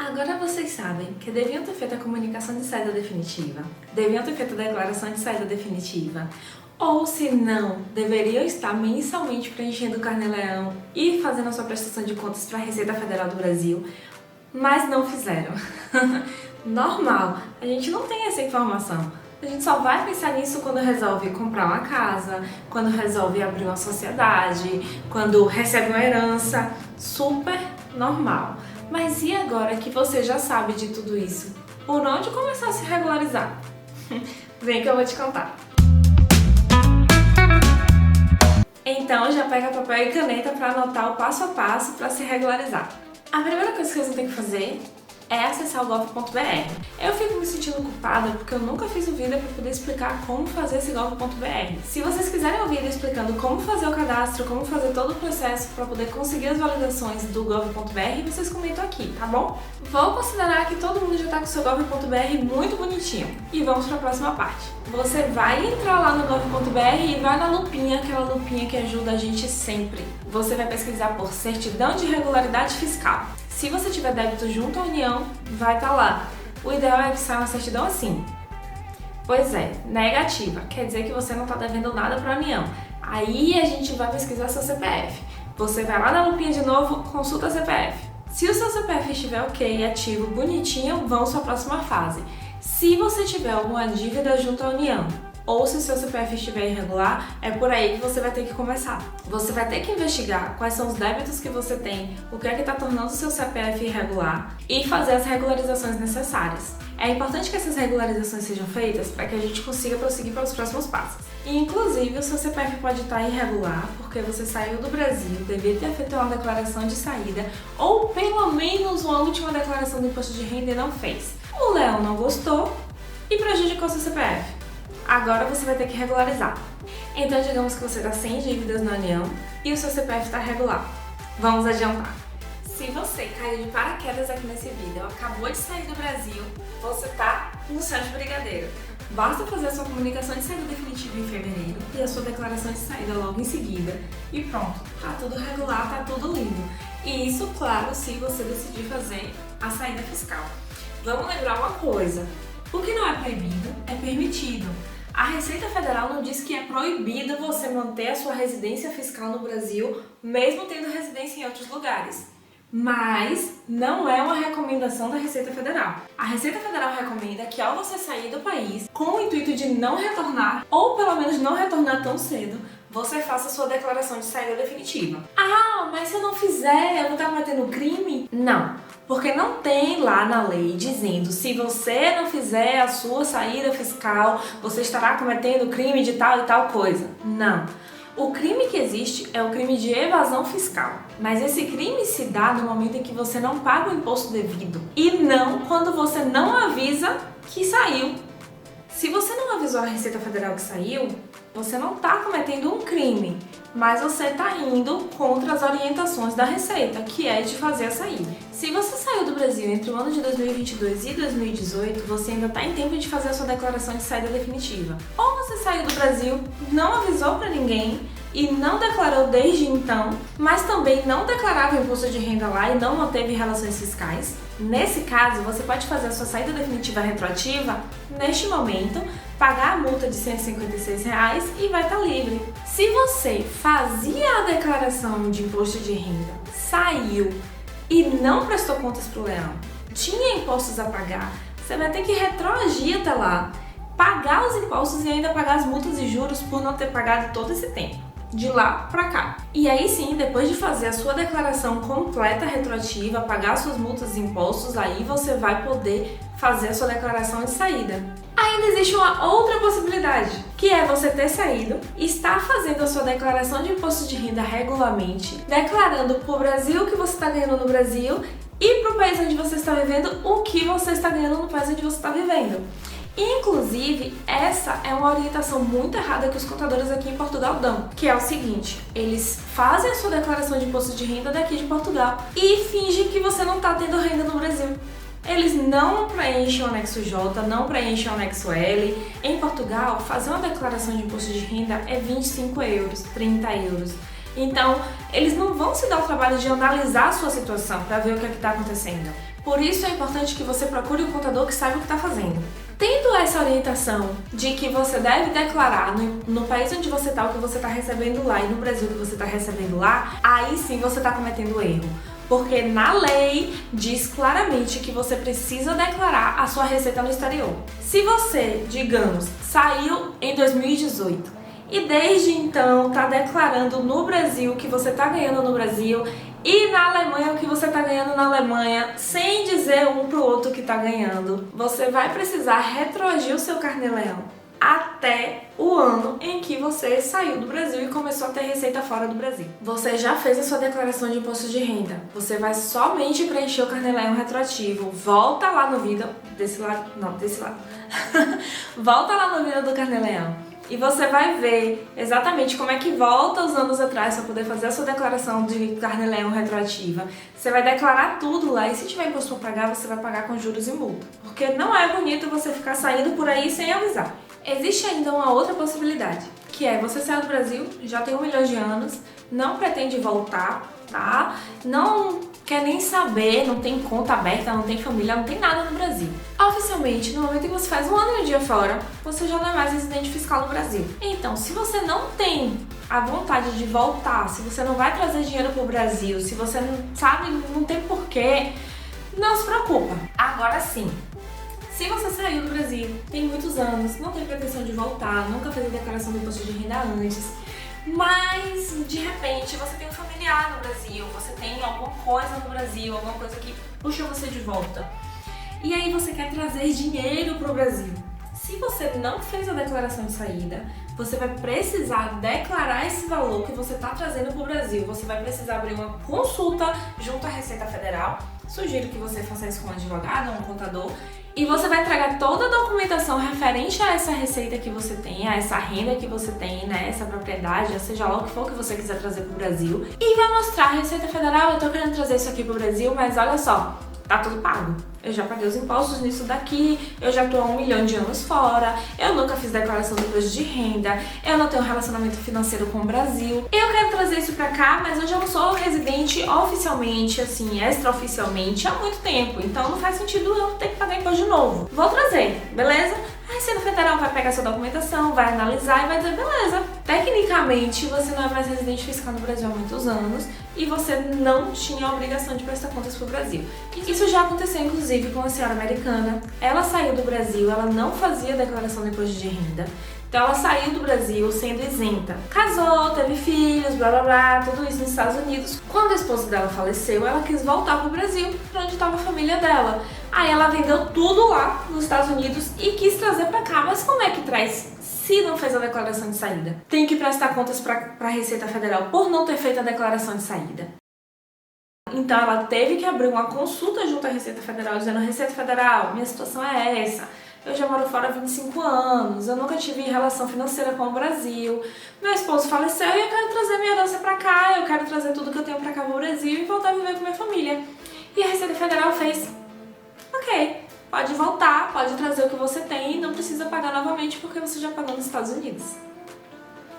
Agora vocês sabem que deviam ter feito a comunicação de saída definitiva, deviam ter feito a declaração de saída definitiva, ou se não, deveriam estar mensalmente preenchendo o Carnê-Leão e fazendo a sua prestação de contas para a Receita Federal do Brasil, mas não fizeram. Normal, a gente não tem essa informação. A gente só vai pensar nisso quando resolve comprar uma casa, quando resolve abrir uma sociedade, quando recebe uma herança. Super normal. Mas e agora que você já sabe de tudo isso? Por onde começar a se regularizar? Vem que eu vou te contar. Então já pega papel e caneta para anotar o passo a passo para se regularizar. A primeira coisa que vocês vão ter que fazer é acessar o gov.br. Eu fico me sentindo culpada porque eu nunca fiz um vídeo para poder explicar como fazer esse gov.br. Se vocês quiserem um vídeo explicando como fazer o cadastro, como fazer todo o processo para poder conseguir as validações do gov.br, vocês comentam aqui, tá bom? Vou considerar que todo mundo já está com o seu gov.br muito bonitinho. E vamos para a próxima parte. Você vai entrar lá no gov.br e vai na lupinha, aquela lupinha que ajuda a gente sempre. Você vai pesquisar por certidão de regularidade fiscal. Se você tiver débito junto à União, vai estar lá. O ideal é que saia uma certidão assim. Pois é, negativa, quer dizer que você não está devendo nada para a União. Aí a gente vai pesquisar seu CPF. Você vai lá na lupinha de novo, consulta CPF. Se o seu CPF estiver ok, ativo, bonitinho, vamos para a próxima fase. Se você tiver alguma dívida junto à União, ou se o seu CPF estiver irregular, é por aí que você vai ter que começar. Você vai ter que investigar quais são os débitos que você tem, o que é que está tornando o seu CPF irregular e fazer as regularizações necessárias. É importante que essas regularizações sejam feitas para que a gente consiga prosseguir para os próximos passos. E, inclusive, o seu CPF pode estar irregular porque você saiu do Brasil, devia ter feito uma declaração de saída ou pelo menos uma última declaração do imposto de renda e não fez. O Leão não gostou e prejudicou seu CPF. Agora você vai ter que regularizar. Então digamos que você está sem dívidas na União e o seu CPF está regular. Vamos adiantar. Se você caiu de paraquedas aqui nesse vídeo, acabou de sair do Brasil, você está no céu de brigadeiro. Basta fazer a sua comunicação de saída definitiva em fevereiro e a sua declaração de saída logo em seguida e pronto, tá tudo regular, tá tudo lindo. E isso, claro, se você decidir fazer a saída fiscal. Vamos lembrar uma coisa, o que não é proibido é permitido. A Receita Federal não diz que é proibido você manter a sua residência fiscal no Brasil, mesmo tendo residência em outros lugares. Mas não é uma recomendação da Receita Federal. A Receita Federal recomenda que ao você sair do país, com o intuito de não retornar, ou pelo menos não retornar tão cedo, você faça a sua declaração de saída definitiva. Ah, mas se eu não fizer, eu não estou cometendo crime? Não. Porque não tem lá na lei dizendo se você não fizer a sua saída fiscal, você estará cometendo crime de tal e tal coisa. Não. O crime que existe é o crime de evasão fiscal. Mas esse crime se dá no momento em que você não paga o imposto devido. E não quando você não avisa que saiu. Se você não avisou a Receita Federal que saiu, você não está cometendo um crime, mas você está indo contra as orientações da Receita, que é de fazer a saída. Se você saiu do Brasil entre o ano de 2022 e 2018, você ainda está em tempo de fazer a sua declaração de saída definitiva. Ou você saiu do Brasil, não avisou para ninguém e não declarou desde então, mas também não declarava o imposto de renda lá e não manteve relações fiscais. Nesse caso, você pode fazer a sua saída definitiva retroativa neste momento, pagar a multa de R$ 156 e vai estar livre. Se você fazia a declaração de imposto de renda, saiu e não prestou contas para o Leão, tinha impostos a pagar, você vai ter que retroagir até lá, pagar os impostos e ainda pagar as multas e juros por não ter pagado todo esse tempo, de lá pra cá. E aí sim, depois de fazer a sua declaração completa retroativa, pagar suas multas e impostos, aí você vai poder fazer a sua declaração de saída. Ainda existe uma outra possibilidade, que é você ter saído, estar fazendo a sua declaração de imposto de renda regularmente, declarando para o Brasil o que você está ganhando no Brasil e para o país onde você está vivendo o que você está ganhando no país onde você está vivendo. Inclusive, essa é uma orientação muito errada que os contadores aqui em Portugal dão, que é o seguinte: eles fazem a sua declaração de imposto de renda daqui de Portugal e fingem que você não está tendo renda no Brasil. Eles não preenchem o anexo J, não preenchem o anexo L. Em Portugal, fazer uma declaração de imposto de renda é 25 euros, 30 euros. Então, eles não vão se dar o trabalho de analisar a sua situação para ver o que é que está acontecendo. Por isso é importante que você procure um contador que saiba o que está fazendo. Tendo essa orientação de que você deve declarar no país onde você está o que você está recebendo lá e no Brasil o que você está recebendo lá, aí sim você está cometendo erro. Porque na lei diz claramente que você precisa declarar a sua receita no exterior. Se você, digamos, saiu em 2018 e desde então está declarando no Brasil o que você está ganhando no Brasil e na Alemanha o que você está ganhando na Alemanha, sem dizer um pro outro que está ganhando, você vai precisar retroagir o seu carnê-leão até o ano em que você saiu do Brasil e começou a ter receita fora do Brasil. Você já fez a sua declaração de imposto de renda. Você vai somente preencher o carnê-leão retroativo. Volta lá no Vida... Desse lado? Não, desse lado. Volta lá no Vida do carnê-leão. E você vai ver exatamente como é que volta os anos atrás para poder fazer a sua declaração de carnê-leão retroativa. Você vai declarar tudo lá e se tiver imposto para pagar, você vai pagar com juros e multa. Porque não é bonito você ficar saindo por aí sem avisar. Existe ainda uma outra possibilidade, que é você sair do Brasil, já tem 1 milhão de anos, não pretende voltar, tá? Não quer nem saber, não tem conta aberta, não tem família, não tem nada no Brasil. Oficialmente, no momento em que você faz 1 ano e um dia fora, você já não é mais residente fiscal no Brasil. Então, se você não tem a vontade de voltar, se você não vai trazer dinheiro pro Brasil, se você não sabe, não tem porquê, não se preocupa. Agora sim, se você saiu do Brasil, tem muitos anos, não tem pretensão de voltar, nunca fez a declaração do imposto de renda antes, mas de repente você tem um familiar no Brasil, você tem alguma coisa no Brasil, alguma coisa que puxa você de volta. E aí você quer trazer dinheiro para o Brasil. Se você não fez a declaração de saída, você vai precisar declarar esse valor que você está trazendo para o Brasil. Você vai precisar abrir uma consulta junto à Receita Federal. Sugiro que você faça isso com um advogado ou um contador. E você vai entregar toda a documentação referente a essa receita que você tem, a essa renda que você tem, né, essa propriedade, seja lá o que for que você quiser trazer para o Brasil. E vai mostrar a Receita Federal, eu tô querendo trazer isso aqui para o Brasil, mas olha só, tá tudo pago. Eu já paguei os impostos nisso daqui, eu já tô há 1 milhão de anos fora, eu nunca fiz declaração do imposto de renda, eu não tenho relacionamento financeiro com o Brasil. Eu quero trazer isso pra cá, mas eu já não sou residente oficialmente, assim, extraoficialmente há muito tempo. Então não faz sentido eu ter que pagar imposto de novo. Vou trazer, beleza? A Receita Federal vai pegar sua documentação, vai analisar e vai dizer, beleza. Tecnicamente, você não é mais residente fiscal no Brasil há muitos anos e você não tinha a obrigação de prestar contas pro Brasil. Isso já aconteceu, inclusive, com uma senhora americana. Ela saiu do Brasil, ela não fazia declaração do imposto de renda. Então ela saiu do Brasil sendo isenta. Casou, teve filhos, blá blá blá, tudo isso nos Estados Unidos. Quando o esposo dela faleceu, ela quis voltar pro Brasil, pra onde estava a família dela. Aí ela vendeu tudo lá nos Estados Unidos e quis trazer pra cá. Mas como é que traz se não fez a declaração de saída? Tem que prestar contas pra Receita Federal por não ter feito a declaração de saída. Então ela teve que abrir uma consulta junto à Receita Federal, dizendo, Receita Federal, minha situação é essa. Eu já moro fora há 25 anos, eu nunca tive relação financeira com o Brasil, meu esposo faleceu e eu quero trazer minha herança pra cá, eu quero trazer tudo que eu tenho pra cá pro Brasil e voltar a viver com minha família. E a Receita Federal fez, ok, pode voltar, pode trazer o que você tem e não precisa pagar novamente porque você já pagou nos Estados Unidos.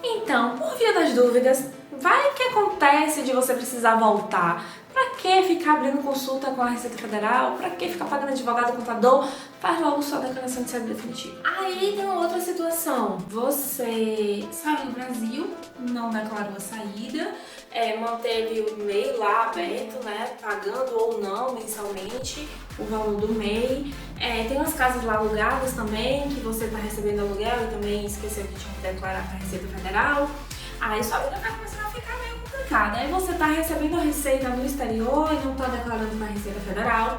Então, por via das dúvidas, vai que acontece de você precisar voltar. Pra que ficar abrindo consulta com a Receita Federal? Pra que ficar pagando advogado, contador? Faz logo sua declaração de saída definitiva. Aí tem uma outra situação. Você saiu do Brasil, não declarou a saída, manteve o MEI lá aberto, né? Pagando ou não mensalmente o valor do MEI. Tem umas casas lá alugadas também, que você tá recebendo aluguel e também esqueceu que tinha que declarar para a Receita Federal. Aí sua vida vai começar a ficar meio complicada. Aí você tá recebendo a receita no exterior e não tá declarando para a Receita Federal.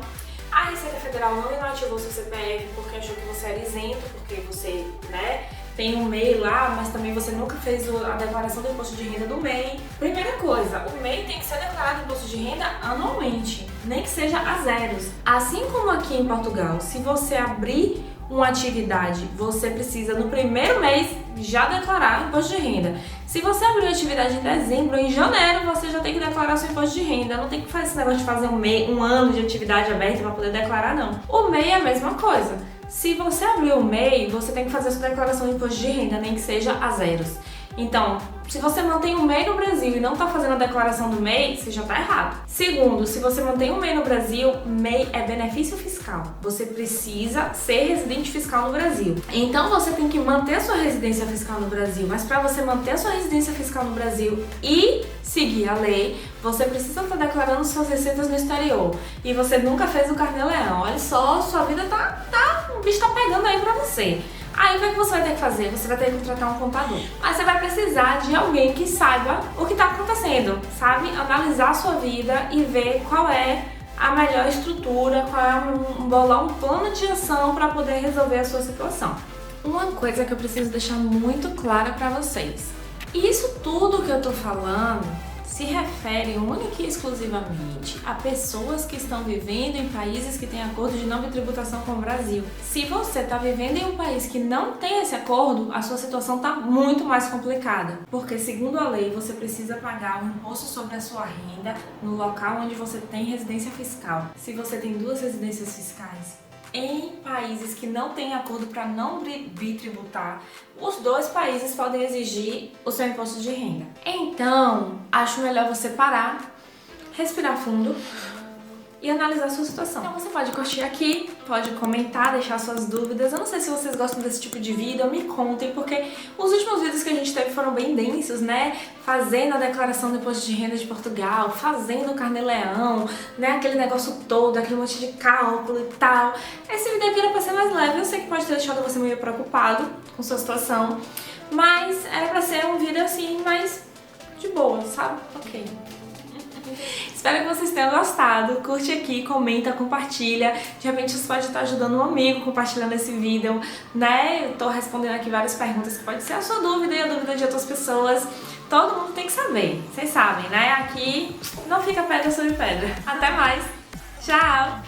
A Receita Federal não inativou seu CPF porque achou que você era isento, porque você, né, tem um MEI lá, mas também você nunca fez a declaração do imposto de renda do MEI. Primeira coisa, o MEI tem que ser declarado imposto de renda anualmente, nem que seja a zeros. Assim como aqui em Portugal, se você abrir uma atividade, você precisa no primeiro mês já declarar o imposto de renda. Se você abrir uma atividade em dezembro, em janeiro, você já tem que declarar seu imposto de renda. Não tem que fazer esse negócio de fazer um ano de atividade aberta para poder declarar, não. O MEI é a mesma coisa. Se você abrir o MEI, você tem que fazer sua declaração de imposto de renda, nem que seja a zeros. Então, se você mantém um MEI no Brasil e não está fazendo a declaração do MEI, você já está errado. Segundo, se você mantém um MEI no Brasil, MEI é benefício fiscal. Você precisa ser residente fiscal no Brasil. Então você tem que manter a sua residência fiscal no Brasil, mas para você manter a sua residência fiscal no Brasil e seguir a lei, você precisa estar declarando suas receitas no exterior. E você nunca fez o Carnê-Leão. Olha só, sua vida o bicho tá pegando aí pra você. Aí o que você vai ter que fazer? Você vai ter que contratar um contador. Mas você vai precisar de alguém que saiba o que está acontecendo, sabe? Analisar a sua vida e ver qual é a melhor estrutura, bolar um plano de ação para poder resolver a sua situação. Uma coisa que eu preciso deixar muito clara para vocês. Isso tudo que eu tô falando se refere única e exclusivamente a pessoas que estão vivendo em países que têm acordo de não tributação com o Brasil. Se você está vivendo em um país que não tem esse acordo, a sua situação está muito mais complicada. Porque, segundo a lei, você precisa pagar o imposto sobre a sua renda no local onde você tem residência fiscal. Se você tem duas residências fiscais em países que não têm acordo para não bitributar, os dois países podem exigir o seu imposto de renda. Então, acho melhor você parar, respirar fundo e analisar a sua situação. Então você pode curtir aqui, pode comentar, deixar suas dúvidas. Eu não sei se vocês gostam desse tipo de vídeo, me contem, porque os últimos vídeos que a gente teve foram bem densos, né? Fazendo a declaração do imposto de renda de Portugal, fazendo o Carnê-Leão, né? Aquele negócio todo, aquele monte de cálculo e tal. Esse vídeo aqui era pra ser mais leve, eu sei que pode ter deixado você meio preocupado com sua situação, mas era pra ser um vídeo assim, mais de boa, sabe? Ok. Espero que vocês tenham gostado. Curte aqui, comenta, compartilha. De repente você pode estar ajudando um amigo compartilhando esse vídeo, né? Eu tô respondendo aqui várias perguntas que pode ser a sua dúvida e a dúvida de outras pessoas. Todo mundo tem que saber, vocês sabem, né? Aqui não fica pedra sobre pedra. Até mais. Tchau!